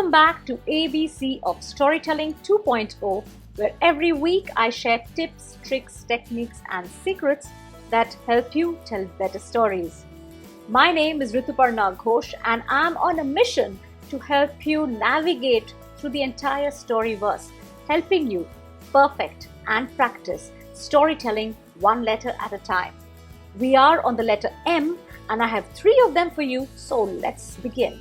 Welcome back to ABC of Storytelling 2.0, where every week I share tips, tricks, techniques, and secrets that help you tell better stories. My name is Rituparna Ghosh, and I'm on a mission to help you navigate through the entire storyverse, helping you perfect and practice storytelling one letter at a time. We are on the letter M, and I have 3 of them for you, so let's begin.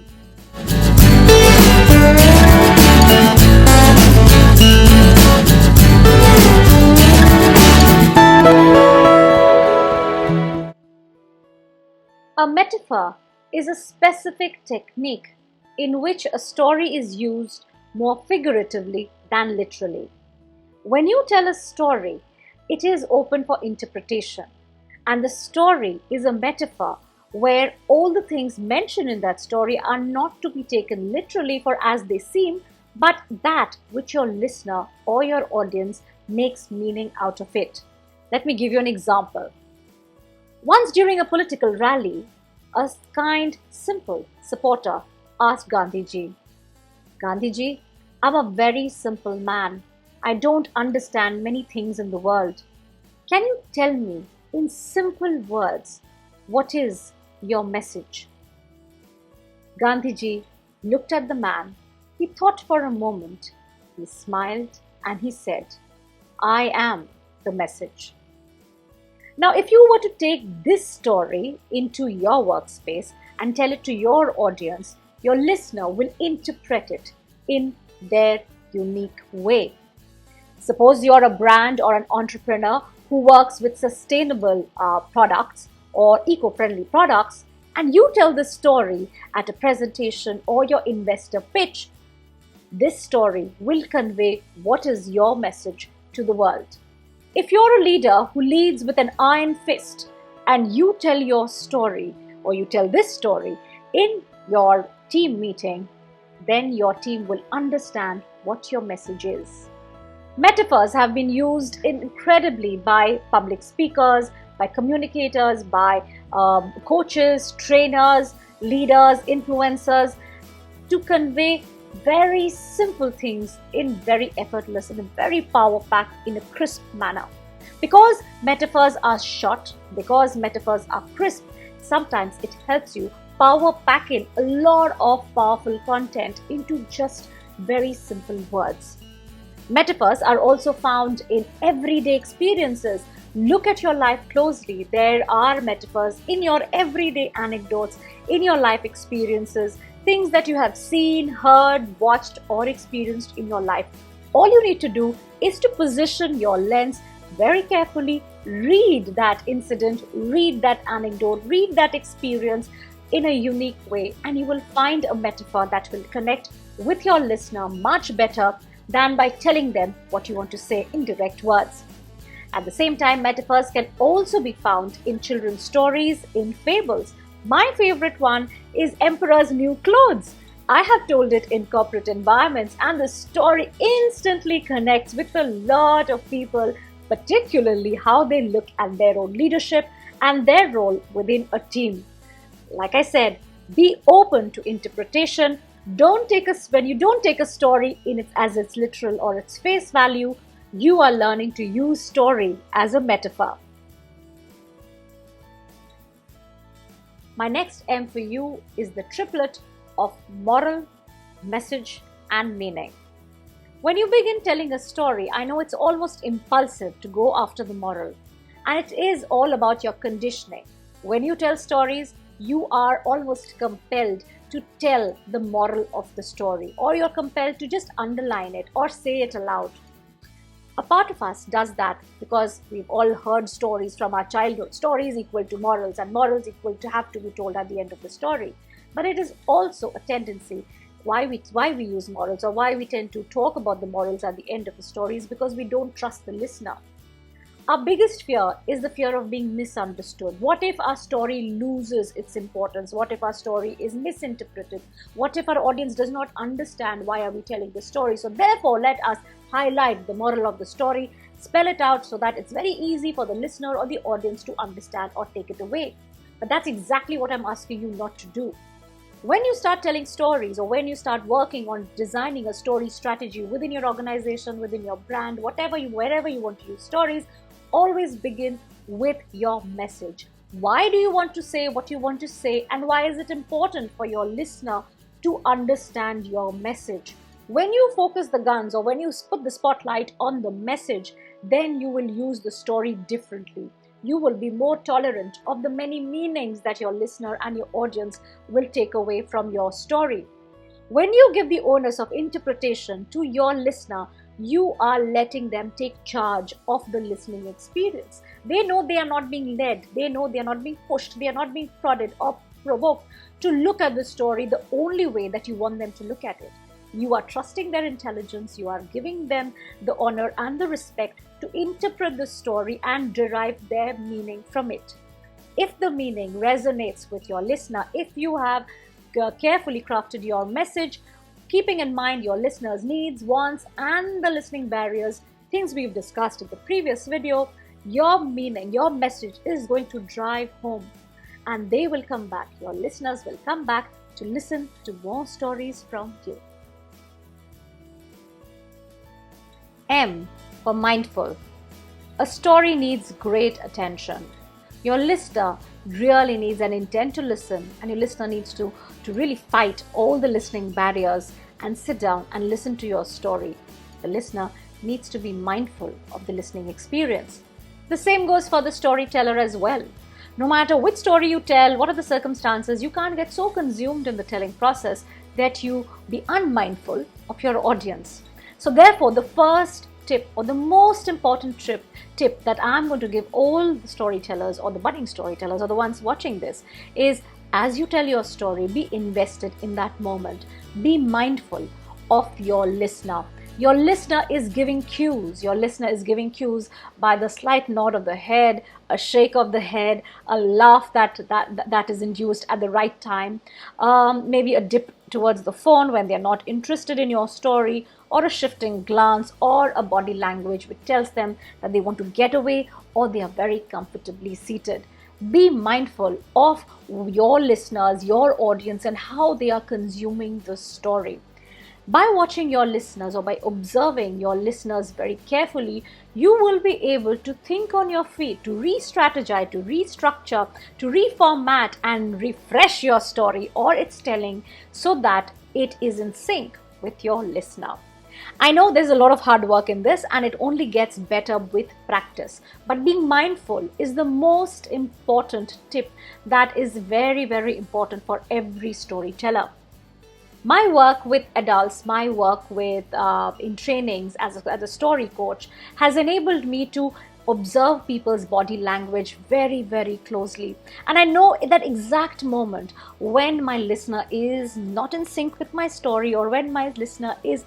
A metaphor is a specific technique in which a story is used more figuratively than literally. When you tell a story, it is open for interpretation, and the story is a metaphor where all the things mentioned in that story are not to be taken literally for as they seem, but that which your listener or your audience makes meaning out of it. Let me give you an example. Once during a political rally, a kind, simple supporter asked Gandhiji, "Gandhiji, I'm a very simple man. I don't understand many things in the world. Can you tell me in simple words what is your message?" Gandhiji looked at the man. He thought for a moment. He smiled and he said, "I am the message." Now, if you were to take this story into your workspace and tell it to your audience, your listener will interpret it in their unique way. Suppose you're a brand or an entrepreneur who works with sustainable products or eco-friendly products, and you tell the story at a presentation or your investor pitch. This story will convey what is your message to the world. If you're a leader who leads with an iron fist and you tell your story or you tell this story in your team meeting, then your team will understand what your message is. Metaphors have been used incredibly by public speakers, by communicators, by coaches, trainers, leaders, influencers to convey very simple things in very effortless and very power-packed in a crisp manner. Because metaphors are short, because metaphors are crisp, sometimes it helps you power pack in a lot of powerful content into just very simple words. Metaphors are also found in everyday experiences. Look at your life closely. There are metaphors in your everyday anecdotes, in your life experiences, things that you have seen, heard, watched, or experienced in your life. All you need to do is to position your lens very carefully, read that incident, read that anecdote, read that experience in a unique way, and you will find a metaphor that will connect with your listener much better than by telling them what you want to say in direct words. At the same time, metaphors can also be found in children's stories, in fables. My favorite one is Emperor's New Clothes. I have told it in corporate environments, and the story instantly connects with a lot of people, particularly how they look at their own leadership and their role within a team. Like I said, be open to interpretation. When you don't take a story as its literal or its face value, you are learning to use story as a metaphor. My next M for you is the triplet of moral, message, and meaning. When you begin telling a story, I know it's almost impulsive to go after the moral, and it is all about your conditioning. When you tell stories, you are almost compelled to tell the moral of the story, or you're compelled to just underline it or say it aloud. A part of us does that because we've all heard stories from our childhood. Stories equal to morals, and morals equal to have to be told at the end of the story. But it is also a tendency why we use morals, or why we tend to talk about the morals at the end of the story, is because we don't trust the listener. Our biggest fear is the fear of being misunderstood. What if our story loses its importance? What if our story is misinterpreted? What if our audience does not understand why are we telling the story? So therefore, let us highlight the moral of the story, spell it out so that it's very easy for the listener or the audience to understand or take it away. But that's exactly what I'm asking you not to do. When you start telling stories, or when you start working on designing a story strategy within your organization, within your brand, wherever you want to use stories, always begin with your message. Why do you want to say what you want to say, and why is it important for your listener to understand your message? When you focus the guns, or when you put the spotlight on the message, then you will use the story differently. You will be more tolerant of the many meanings that your listener and your audience will take away from your story. When you give the onus of interpretation to your listener, you are letting them take charge of the listening experience. They know they are not being led, they know they are not being pushed, they are not being prodded or provoked to look at the story the only way that you want them to look at it. You are trusting their intelligence, you are giving them the honor and the respect to interpret the story and derive their meaning from it. If the meaning resonates with your listener, if you have carefully crafted your message, keeping in mind your listener's needs, wants, and the listening barriers, things we've discussed in the previous video, your meaning, your message is going to drive home, and they will come back. Your listeners will come back to listen to more stories from you. M for mindful. A story needs great attention. Your listener really needs an intent to listen, and your listener needs to really fight all the listening barriers and sit down and listen to your story. The listener needs to be mindful of the listening experience. The same goes for the storyteller as well. No matter which story you tell, what are the circumstances, you can't get so consumed in the telling process that you be unmindful of your audience. So therefore, the first tip, or the most important tip that I'm going to give all the storytellers, or the budding storytellers, or the ones watching this, is as you tell your story, be invested in that moment. Be mindful of your listener. Your listener is giving cues. Your listener is giving cues by the slight nod of the head, a shake of the head, a laugh that is induced at the right time, maybe a dip towards the phone when they're not interested in your story, or a shifting glance, or a body language which tells them that they want to get away, or they are very comfortably seated. Be mindful of your listeners, your audience, and how they are consuming the story. By watching your listeners, or by observing your listeners very carefully, you will be able to think on your feet, to re-strategize, to restructure, to reformat and refresh your story or its telling so that it is in sync with your listener. I know there's a lot of hard work in this, and it only gets better with practice. But being mindful is the most important tip that is very, very important for every storyteller. My work with adults, my work with in trainings as a story coach has enabled me to observe people's body language very, very closely. And I know that exact moment when my listener is not in sync with my story, or when my listener is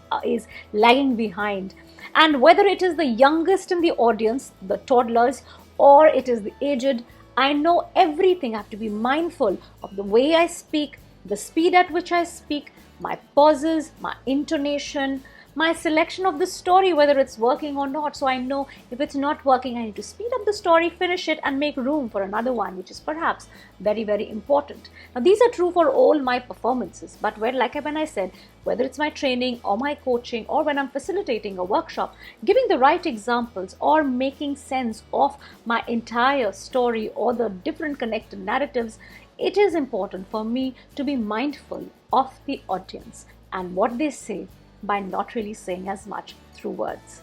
lagging behind. And whether it is the youngest in the audience, the toddlers, or it is the aged, I know everything. I have to be mindful of the way I speak, the speed at which I speak, my pauses, my intonation, my selection of the story, whether it's working or not. So I know if it's not working, I need to speed up the story, finish it, and make room for another one, which is perhaps very, very important. Now, these are true for all my performances, but when I said, whether it's my training or my coaching, or when I'm facilitating a workshop, giving the right examples or making sense of my entire story or the different connected narratives, it is important for me to be mindful of the audience and what they say by not really saying as much through words.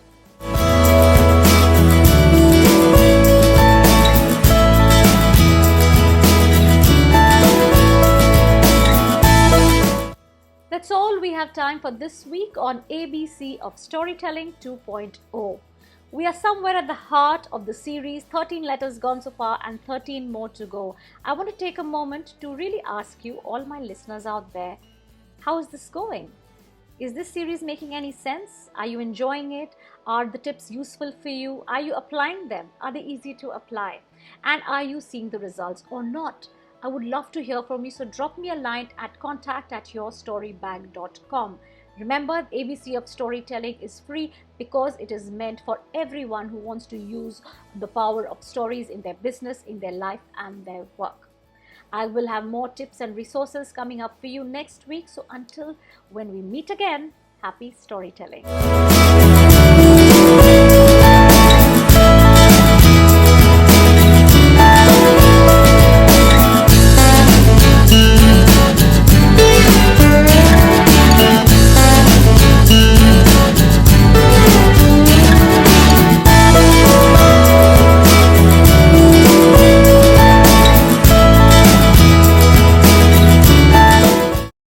That's all we have time for this week on ABC of Storytelling 2.0. We are somewhere at the heart of the series, 13 letters gone so far and 13 more to go. I want to take a moment to really ask you, all my listeners out there, how is this going? Is this series making any sense? Are you enjoying it? Are the tips useful for you? Are you applying them? Are they easy to apply? And are you seeing the results or not? I would love to hear from you, so drop me a line at contact@yourstorybag.com. Remember, ABC of Storytelling is free because it is meant for everyone who wants to use the power of stories in their business, in their life, and their work. I will have more tips and resources coming up for you next week. So until when we meet again, happy storytelling.